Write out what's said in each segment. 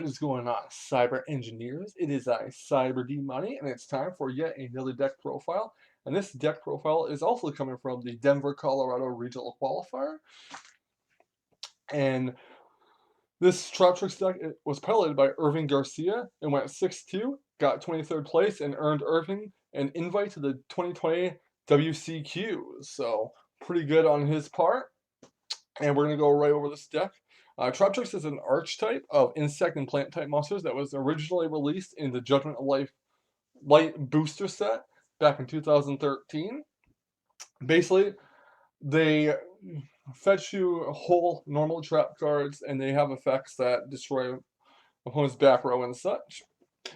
What is going on, cyber engineers? It is I, Cyber D Money, and it's time for yet another deck profile. And this deck profile is also coming from the Denver, Colorado Regional Qualifier. And this Traptrix deck was piloted by Irving Garcia and went 6-2, got 23rd place, and earned Irving an invite to the 2020 WCQ. So pretty good on his part. And we're going to go right over this deck. Traptrix is an archetype of insect and plant type monsters that was originally released in the Judgment of Light booster set back in 2013. Basically, they fetch you whole normal trap cards, and they have effects that destroy opponent's back row and such.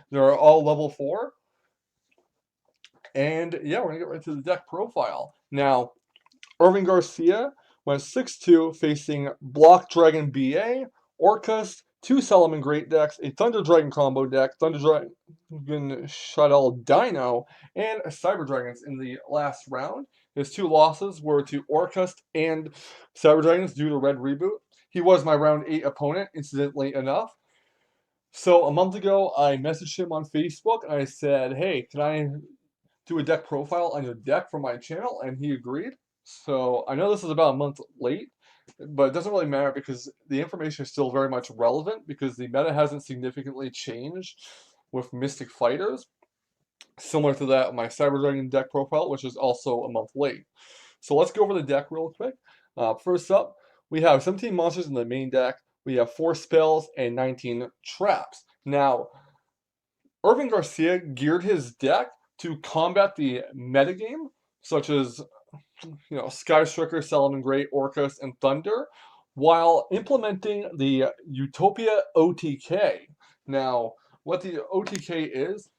They're all level 4. And yeah, we're going to get right to the deck profile. Now, Irving Garcia went 6-2 facing Block Dragon BA, Orcust, 2 Solomon Great decks, a Thunder Dragon combo deck, Thunder Dragon Shuttle Dino, and Cyber Dragons in the last round. His 2 losses were to Orcust and Cyber Dragons due to Red Reboot. He was my round 8 opponent, incidentally enough. So a month ago, I messaged him on Facebook and I said, hey, can I do a deck profile on your deck for my channel? And he agreed. So I know this is about a month late, but it doesn't really matter because the information is still very much relevant because the meta hasn't significantly changed with Mystic Fighters, similar to that of my Cyber Dragon deck profile, which is also a month late. So let's go over the deck real quick. First up, we have 17 monsters in the main deck. We have 4 spells and 19 traps. Now, Irving Garcia geared his deck to combat the metagame, such as Sky Striker, Solomon Great, Orcust, and Thunder, while implementing the Utopia OTK. Now, what the OTK is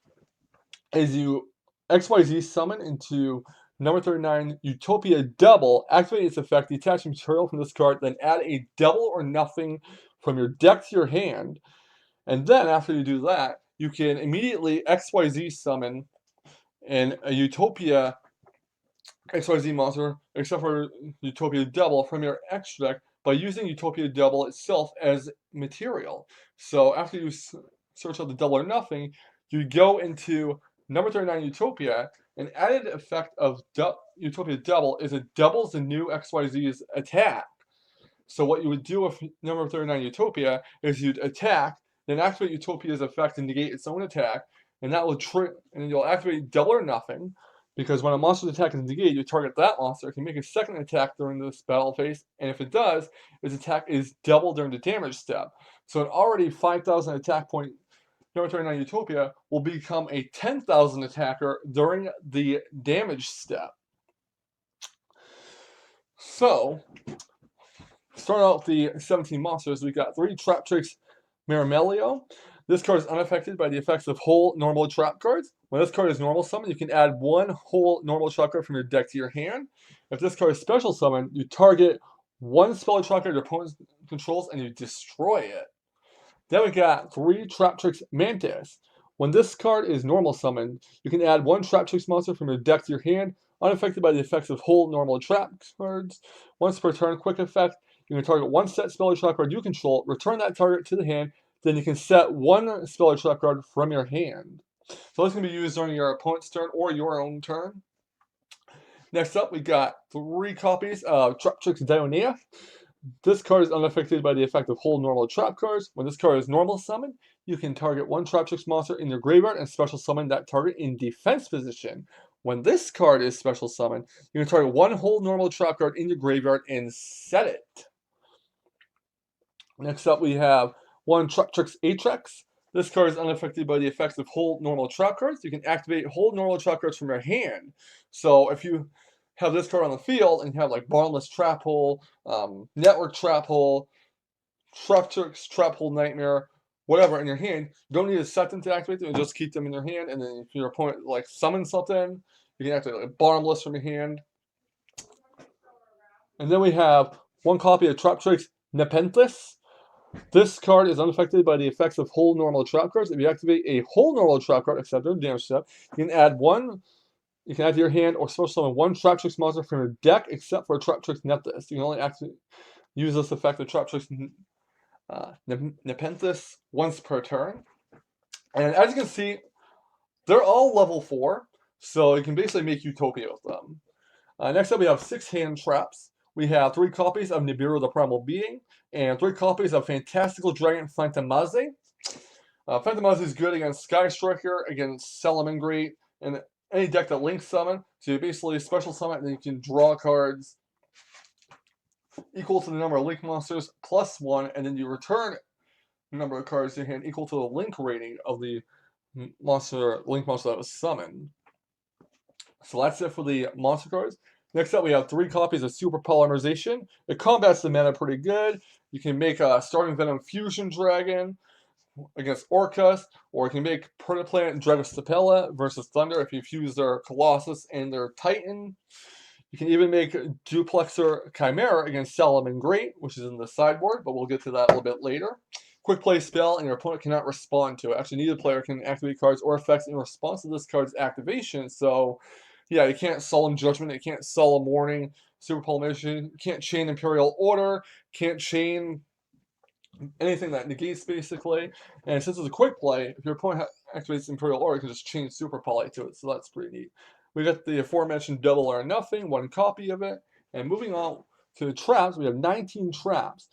you XYZ summon into number 39 Utopia Double, activate its effect, detach material from this card, then add a double or nothing from your deck to your hand. And then after you do that, you can immediately XYZ summon a Utopia XYZ monster, except for Utopia Double, from your extra deck by using Utopia Double itself as material. So after you search out the double or nothing, you go into number 39 Utopia, and added effect of Utopia Double is it doubles the new XYZ's attack. So what you would do with number 39 Utopia is you'd attack, then activate Utopia's effect and negate its own attack, and that will and you'll activate double or nothing, because when a monster's attack is negated, you target that monster. It can make a second attack during this battle phase, and if it does, its attack is doubled during the damage step. So an already 5,000 attack point number 39 Utopia will become a 10,000 attacker during the damage step. So, starting out with the 17 monsters, we got 3 Traptrix Miramelio. This card is unaffected by the effects of whole normal trap cards. When this card is normal summon, you can add 1 whole normal trap card from your deck to your hand. If this card is special summon, you target 1 spell trap card your opponent controls and you destroy it. Then we got 3 Traptrix Mantis. When this card is normal summoned, you can add 1 Traptrix monster from your deck to your hand, unaffected by the effects of whole normal trap cards. Once per turn, quick effect, you can target 1 set spell or trap card you control, return that target to the hand, then you can set 1 spell or trap card from your hand. So this can be used during your opponent's turn or your own turn. Next up, we got 3 copies of Traptrix Dionea. This card is unaffected by the effect of whole normal trap cards. When this card is normal summoned, you can target 1 Traptrix monster in your graveyard and special summon that target in defense position. When this card is special summoned, you can target 1 whole normal trap card in your graveyard and set it. Next up, we have 1 Traptrix Atrax. This card is unaffected by the effects of whole normal trap cards. You can activate whole normal trap cards from your hand. So if you have this card on the field and you have like Bottomless Trap Hole, Network Trap Hole, Traptrix Trap Hole Nightmare, whatever in your hand, you don't need to set them to activate them, just keep them in your hand, and then if your opponent like summons something, you can activate like Bottomless from your hand. And then we have 1 copy of Traptrix Nepenthes. This card is unaffected by the effects of whole normal trap cards. If you activate a whole normal trap card, except during damage step, you can add to your hand or special summon 1 Traptrix monster from your deck, except for Traptrix Nepenthes. You can only use this effect of Traptrix Nepenthes once per turn. And as you can see, they're all level 4, so you can basically make Utopia with them. Next up, we have 6 hand traps. We have 3 copies of Nibiru the Primal Being, and 3 copies of Fantastical Dragon Phantomaze. Phantomaze is good against Sky Striker, against Salamangreat, and any deck that Link Summon. So you basically special summon, and then you can draw cards equal to the number of Link monsters plus 1, and then you return the number of cards to your hand equal to the Link rating of the Link monster that was summoned. So that's it for the monster cards. Next up, we have 3 copies of Super Polymerization. It combats the mana pretty good. You can make a Starting Venom Fusion Dragon against Orcust, or you can make Protoplanet Dragostapella versus Thunder if you fuse their Colossus and their Titan. You can even make Duplexer Chimera against Salamangreat, which is in the sideboard, but we'll get to that a little bit later. Quick play spell, and your opponent cannot respond to it. Actually, neither player can activate cards or effects in response to this card's activation, so yeah, you can't Solemn Judgment, you can't Solemn Warning, Super Polymerization, you can't chain Imperial Order, can't chain anything that negates, basically. And since it's a quick play, if your opponent activates Imperial Order, you can just chain Super Poly to it, so that's pretty neat. We got the aforementioned Double or Nothing, 1 copy of it. And moving on to the traps, we have 19 traps.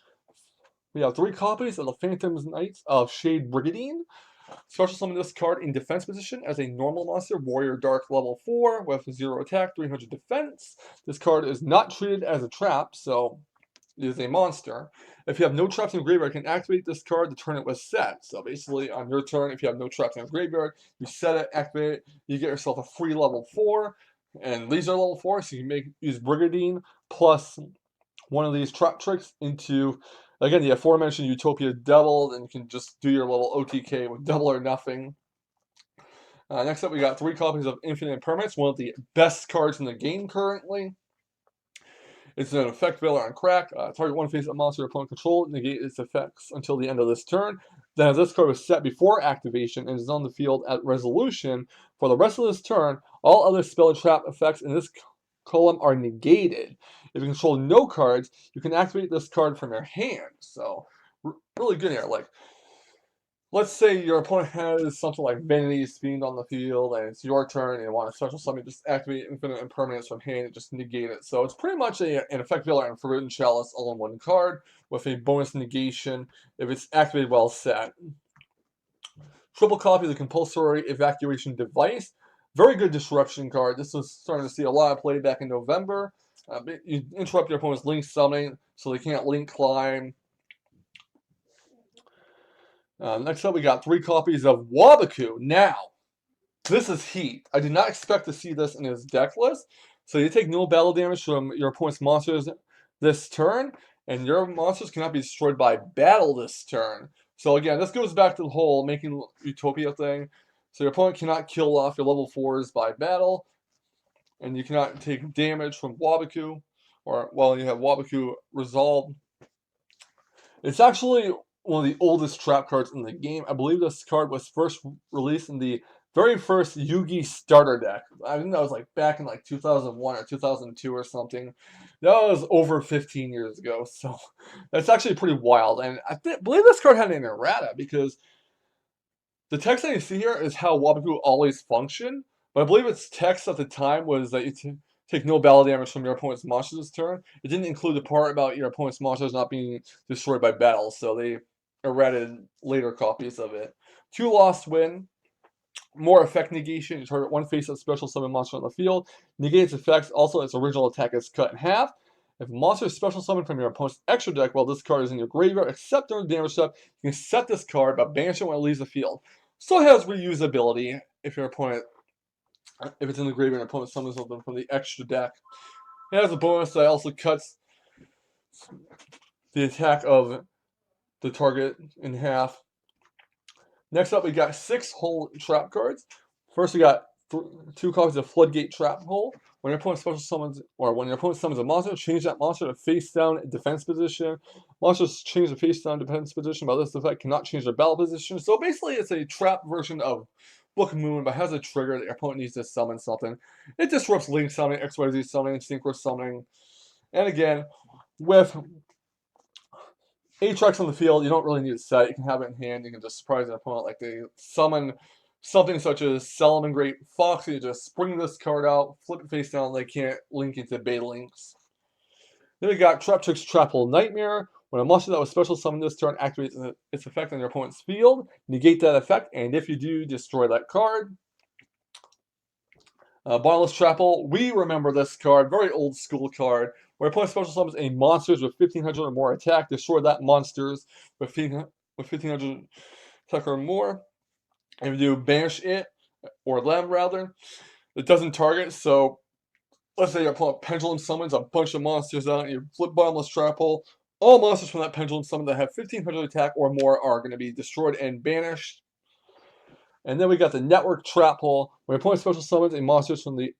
We have 3 copies of the Phantom's Knights of Shade Brigandine. Special summon this card in defense position as a normal monster, Warrior Dark level 4, with 0 attack, 300 defense. This card is not treated as a trap, so it is a monster. If you have no traps in your graveyard, you can activate this card the turn it was set. So basically, on your turn, if you have no traps in your graveyard, you set it, activate it, you get yourself a free level 4. And these are level 4, so you can use Brigandine plus one of these Traptrix into, again, the aforementioned Utopia Double, and you can just do your little OTK with Double or Nothing. Next up, we got 3 copies of Infinite Impermanence, one of the best cards in the game currently. It's an effect Veiler on Crack. Target one face-up monster your opponent control, negate its effects until the end of this turn. Then if this card was set before activation and is on the field at resolution, for the rest of this turn, all other spell and trap effects in this column are negated. If you control no cards, you can activate this card from your hand. So, really good here. Like, let's say your opponent has something like Vanity's Fiend on the field, and it's your turn, and you want to special summon, just activate Infinite Impermanence from hand and just negate it. So it's pretty much an Effect Veiler and Forbidden Chalice all in one card, with a bonus negation if it's activated while set. Triple copy of the Compulsory Evacuation Device. Very good disruption card. This was starting to see a lot of play back in November. You interrupt your opponent's Link summoning, so they can't Link climb. Next up, we got 3 copies of Waboku. Now, this is heat. I did not expect to see this in his deck list. So you take no battle damage from your opponent's monsters this turn, and your monsters cannot be destroyed by battle this turn. So again, this goes back to the whole making Utopia thing. So your opponent cannot kill off your level 4s by battle, and you cannot take damage from Waboku, or while you have Waboku resolved. It's actually one of the oldest trap cards in the game. I believe this card was first released in the very first Yugi starter deck. I think that was like back in like 2001 or 2002 or something. That was over 15 years ago, so that's actually pretty wild. And I believe this card had an errata because the text that you see here is how Waboku always functioned, but I believe its text at the time was that you take no battle damage from your opponent's monsters this turn. It didn't include the part about your opponent's monsters not being destroyed by battle, so they errated later copies of it. 2 lost win. More effect negation. You target one face-up special summon monster on the field. Negates effects. Also, its original attack is cut in half. If a monster is special summoned from your opponent's extra deck while this card is in your graveyard, except during the damage step, you can set this card but banish it when it leaves the field. So it has reusability if your opponent, if it's in the graveyard and your opponent summons something from the extra deck. It has a bonus that also cuts the attack of the target in half. Next up, we got 6 hole trap cards. First, we got 2 copies of Floodgate Trap Hole. When your opponent special summons, or when your opponent summons a monster, change that monster to face down defense position. Monsters change the face down defense position, but this effect cannot change their battle position. So basically, it's a trap version of Book of Moon, but has a trigger that your opponent needs to summon something. It disrupts Link summoning, XYZ summoning, Synchro summoning. And again, with Tracks on the field, you don't really need a set. You can have it in hand. You can just surprise an opponent. Like they summon something such as Solomon Great Fox. You just spring this card out, flip it face down. They can't link into beta links. Then we got Traptrix Trapple Nightmare. When a monster that was special summoned this turn activates its effect on your opponent's field, negate that effect, and if you do, destroy that card. Bottomless Trapple, we remember this card, very old school card, where opponent special summons a monsters with 1500 or more attack, destroy that monsters with 1500 attack or more. And if you do banish it, or them rather, it doesn't target, so let's say your opponent pendulum summons a bunch of monsters out, and you flip Bottomless Trapple. All monsters from that pendulum summon that have 1500 attack or more are going to be destroyed and banished. And then we got the Network Trap Hole. When your opponent special summons a monster from the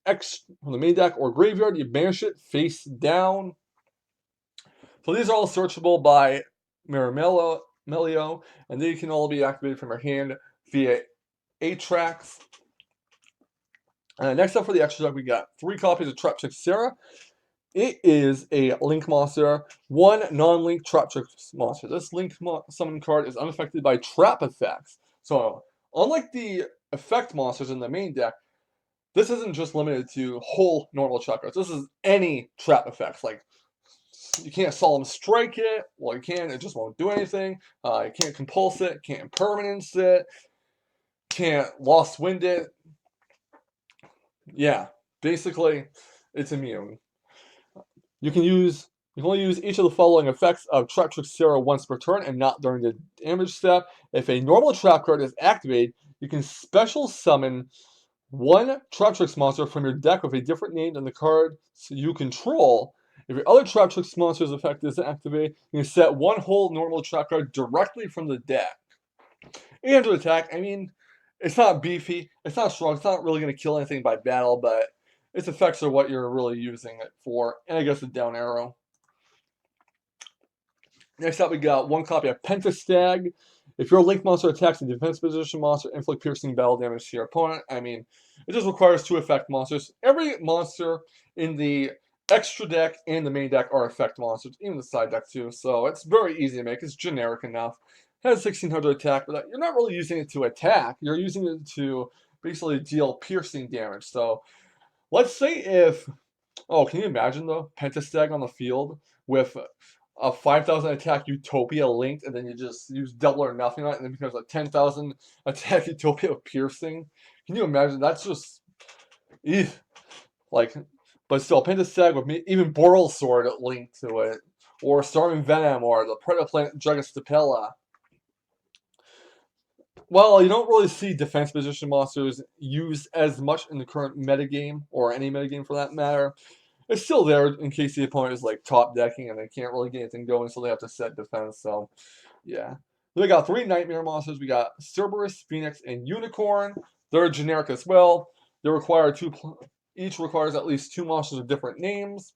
main deck or graveyard, you banish it face down. So these are all searchable by Melio, and they can all be activated from your hand via 8 tracks. Next up for the extra deck, we got 3 copies of Traptrix Sarah. It is a Link monster, 1 non-Link Traptrix monster. This Link summon card is unaffected by trap effects. So, unlike the effect monsters in the main deck, this isn't just limited to whole normal trap cards. This is any trap effects. Like, you can't Solemn Strike it. Well, you can, it just won't do anything. You can't Compulse it, can't Permanence it, can't Lost Wind it. Yeah, basically, it's immune. You can only use each of the following effects of Traptrix Sarah once per turn and not during the damage step. If a normal trap card is activated, you can special summon 1 Traptrix monster from your deck with a different name than the card you control. If your other Traptrix monster's effect is activated, you can set 1 whole normal trap card directly from the deck. 800 attack, I mean, it's not beefy, it's not strong, it's not really going to kill anything by battle, but its effects are what you're really using it for, and I guess a down arrow. Next up, we got 1 copy of Pentastag. If your Link monster attacks a defense position monster, inflict piercing battle damage to your opponent. I mean, it just requires 2 effect monsters. Every monster in the extra deck and the main deck are effect monsters, even the side deck too, so it's very easy to make. It's generic enough. It has 1600 attack, but you're not really using it to attack. You're using it to basically deal piercing damage. So, let's say if, oh, can you imagine though, Pentastag on the field with a 5,000 attack Utopia linked, and then you just use double or nothing on it, and then becomes a 10,000 attack Utopia with piercing. Can you imagine? That's just, like, but still, Pentastag with even Boral Sword linked to it, or Storming Venom, or the Predaplant Dragostapella. Well, you don't really see defense position monsters used as much in the current metagame, or any metagame for that matter. It's still there in case the opponent is like top decking and they can't really get anything going, so they have to set defense. So, yeah. Then we got 3 Nightmare monsters. We got Cerberus, Phoenix, and Unicorn. They're generic as well. They require each requires at least 2 monsters with different names,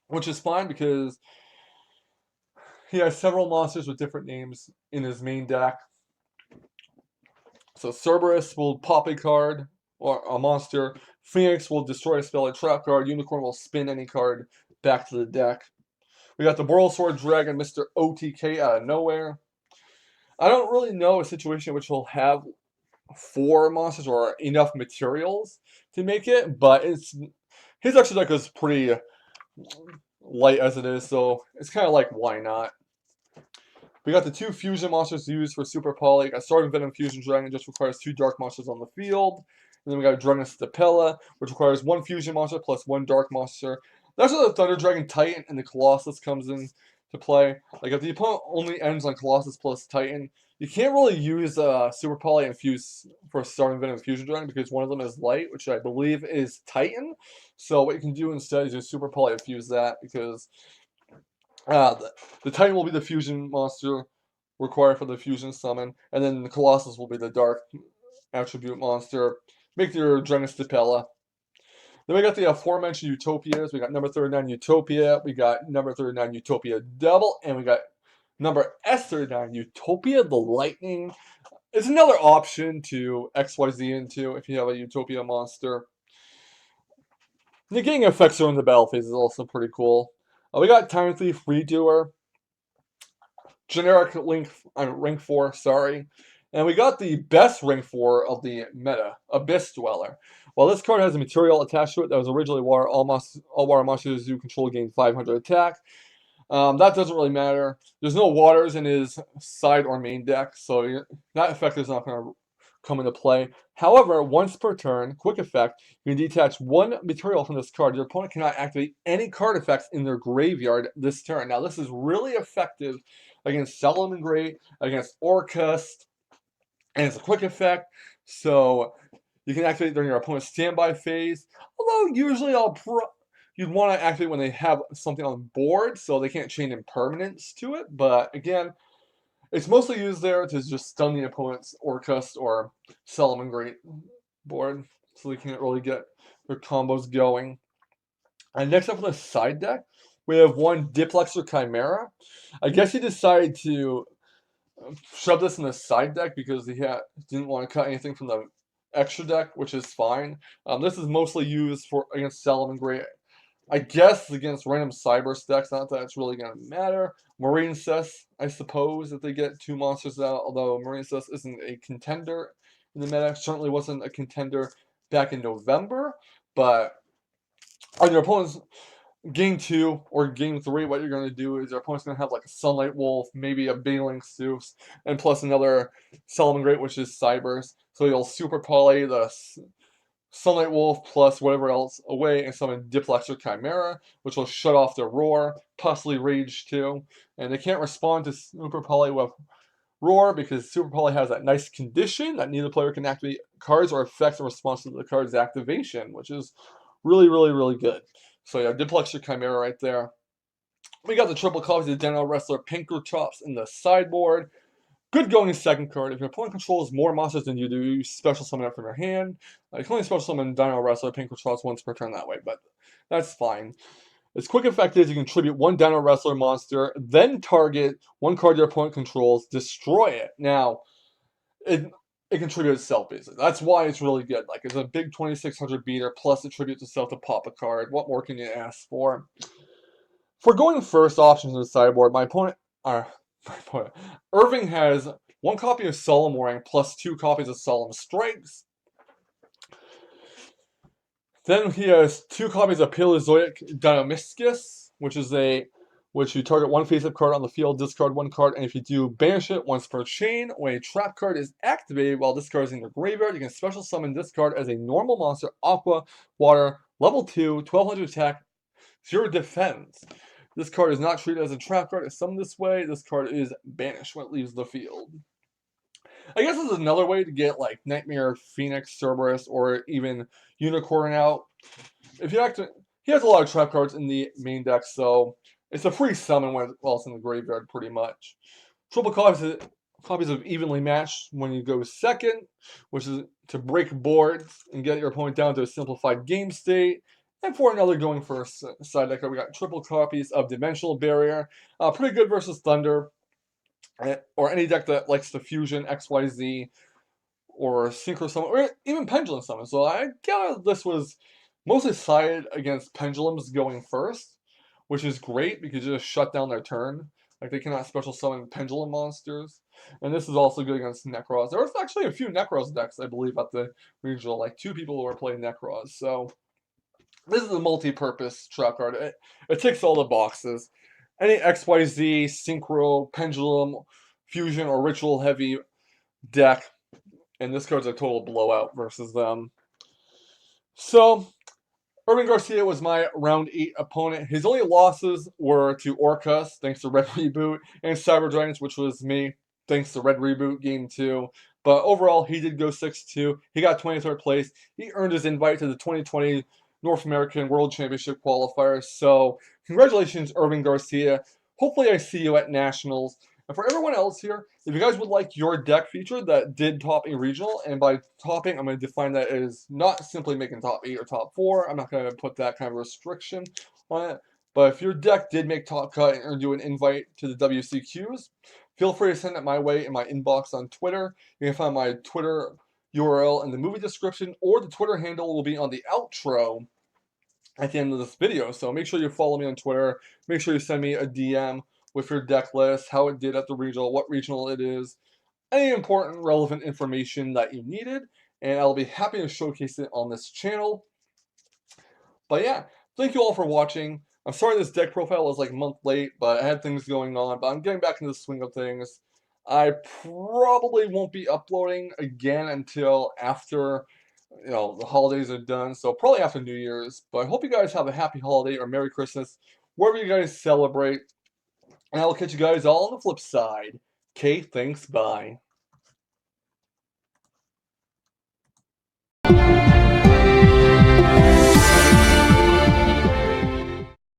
which is fine because he has several monsters with different names in his main deck. So Cerberus will pop a card or a monster. Phoenix will destroy a spell or trap card. Unicorn will spin any card back to the deck. We got the Boral Sword Dragon, Mr. OTK out of nowhere. I don't really know a situation in which he'll have 4 monsters or enough materials to make it, but his extra deck is pretty light as it is, so it's kind of like, why not? We got the 2 fusion monsters used for Super Poly. A Starving Venom Fusion Dragon just requires 2 dark monsters on the field. And then we got Dragostapella, which requires 1 fusion monster plus 1 dark monster. That's where the Thunder Dragon Titan and the Colossus comes in to play. Like, if the opponent only ends on Colossus plus Titan, you can't really use Super Poly and Fuse for Starving Venom Fusion Dragon because one of them is light, which I believe is Titan. So what you can do instead is use Super Poly and Fuse that because the Titan will be the fusion monster required for the fusion summon, and then the Colossus will be the dark attribute monster. Make your Dragostapella. Then we got the aforementioned Utopias. We got number 39 Utopia. We got number 39 Utopia Double, and we got number S39 Utopia the Lightning. It's another option to XYZ into if you have a Utopia monster. Negating effects during the battle phase is also pretty cool. We got Time Thief Redoer. generic rank 4, sorry. And we got the best rank 4 of the meta, Abyss Dweller. While this card has a material attached to it that was originally water, all water monsters you control gain 500 attack. That doesn't really matter. There's no waters in his side or main deck, so that effect is not going to come into play. However, once per turn, quick effect, you can detach one material from this card. Your opponent cannot activate any card effects in their graveyard this turn. Now, this is really effective against Solomon Great, against Orcust, and it's a quick effect, so you can activate during your opponent's standby phase. Although, usually you'd want to activate when they have something on board, so they can't chain impermanence to it. But again, it's mostly used there to just stun the opponent's Orcust or Solomon Great board, so they can't really get their combos going. And next up on the side deck, we have one Diplexer Chimera. I guess he decided to shove this in the side deck because he didn't want to cut anything from the extra deck, which is fine. This is mostly used against Solomon Great. I guess against random Cyber decks, not that it's really going to matter. Marine Cess, I suppose, if they get 2 monsters out, although Marine Cess isn't a contender in the meta. Certainly wasn't a contender back in November. But on your opponent's game 2 or game 3, what you're going to do is your opponent's going to have like a Sunlight Wolf, maybe a Baneling Zeus, and plus another Solomon Great, which is Cybers. So you'll super poly the Sunlight Wolf plus whatever else away and summon Diplexer Chimera, which will shut off their Roar, possibly Rage too. And they can't respond to Super Poly with Roar because Super Poly has that nice condition that neither player can activate cards or effects in response to the card's activation, which is really, really, really good. So yeah, Diplexer Chimera right there. We got the triple copies of Dino Wrestler Pinkertops in the sideboard. Good going second card. If your opponent controls more monsters than you do, you special summon it from your hand. You can only special summon Dino Wrestler Pinkertops once per turn that way, but that's fine. Its quick effect is you can tribute one Dino Wrestler monster, then target one card your opponent controls, destroy it. Now, it can tribute itself, basically. That's why it's really good. Like, it's a big 2600 beater, plus it tributes itself to pop a card. What more can you ask for? For going first options in the sideboard, my opponent, Irving has 1 copy of Solemn Warning plus 2 copies of Solemn Strikes. Then he has 2 copies of Paleozoic Dinomiscus, which you target 1 face-up card on the field, discard 1 card, and if you do, banish it once per chain. When a trap card is activated while this card is in your graveyard, you can special summon this card as a normal monster, Aqua, Water, level 2, 1200 attack, 0 defense. This card is not treated as a trap card. It's summoned this way. This card is banished when it leaves the field. I guess this is another way to get like Nightmare, Phoenix, Cerberus, or even Unicorn out. He has a lot of trap cards in the main deck, so it's a free summon while it's in the graveyard, pretty much. Triple copies of Evenly Matched when you go second, which is to break boards and get your opponent down to a simplified game state. And for another going first side deck, we got triple copies of Dimensional Barrier. Pretty good versus Thunder, or any deck that likes the Fusion, XYZ, or Synchro Summon, or even Pendulum Summon. So I gather this was mostly sided against Pendulums going first, which is great because you just shut down their turn. Like, they cannot special summon Pendulum monsters. And this is also good against Necros. There was actually a few Necros decks, I believe, at the regional. Like, 2 people who were playing Necros. So this is a multi-purpose trap card. It ticks all the boxes. Any XYZ, Synchro, Pendulum, Fusion, or Ritual-heavy deck, and this card's a total blowout versus them. So, Irving Garcia was my round 8 opponent. His only losses were to Orcust, thanks to Red Reboot, and Cyber Dragons, which was me, thanks to Red Reboot game 2. But overall, he did go 6-2. He got 23rd place. He earned his invite to the 2020 North American World Championship qualifiers. So, congratulations, Irving Garcia. Hopefully I see you at Nationals. And for everyone else here, if you guys would like your deck featured that did top a regional, and by topping, I'm going to define that as not simply making top 8 or top 4. I'm not going to put that kind of restriction on it. But if your deck did make top cut and earned you an invite to the WCQs, feel free to send it my way in my inbox on Twitter. You can find my Twitter URL in the movie description, or the Twitter handle will be on the outro at the end of this video. So make sure you follow me on Twitter. Make sure you send me a DM with your deck list, how it did at the regional, what regional it is, any important relevant information that you needed, and I'll be happy to showcase it on this channel. But yeah, thank you all for watching. I'm sorry this deck profile was like a month late, but I had things going on, but I'm getting back into the swing of things. I probably won't be uploading again until after, the holidays are done, so probably after New Year's. But I hope you guys have a happy holiday or Merry Christmas, wherever you guys celebrate. And I will catch you guys all on the flip side. Okay, thanks, bye.